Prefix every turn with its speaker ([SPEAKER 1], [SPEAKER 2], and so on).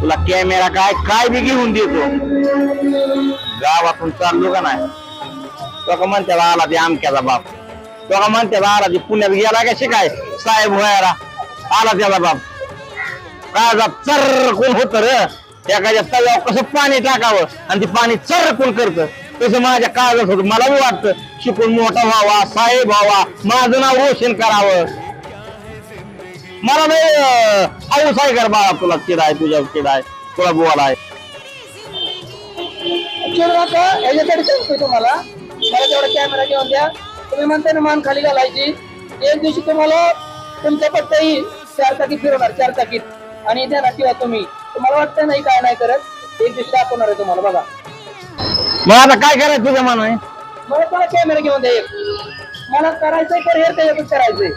[SPEAKER 1] तुला कॅमेरा काय काय बी घेऊन देतो. गावातून चाललो का नाही तो का म्हणते आला ते आमक्याचा बाप, तो का म्हणते आला ते पुण्यात गेला का शिकाय साहेब व्हायला आला त्याचा बाप. काळजात चर्रकून होत र एखाद्या तव्यावर कसं पाणी टाकावं आणि ते पाणी चर्रकून करतं तसं माझ्या काळजात होत. मला बी वाटतं शिकून मोठा व्हावा, साहेब व्हावा, माझं नाव रोशन करावं. मला नाही हाऊस आहे कर बाळा, तुला चिडाय तुझ्या चिडाय तुला बोलाय
[SPEAKER 2] याच्यासाठी सांगतोय तुम्हाला, मला तेवढा कॅमेरा घेऊन द्या. तुम्ही म्हणताय ना मान खाली घालायची. एक दिवशी तुम्हाला तुमच्या पत्ताही 4 चाकीत फिरवणार, 4 चाकीत. आणि ध्यानात ठेवा तुम्हाला वाटतं नाही काय नाही करत, एक दिवशी दाखवणार आहे तुम्हाला. बघा
[SPEAKER 1] मग आता काय करायचं तुझ्या मनाने?
[SPEAKER 2] मला कॅमेरा घेऊन द्या. मला करायचंय करिअर त्याच्यातच करायचंय.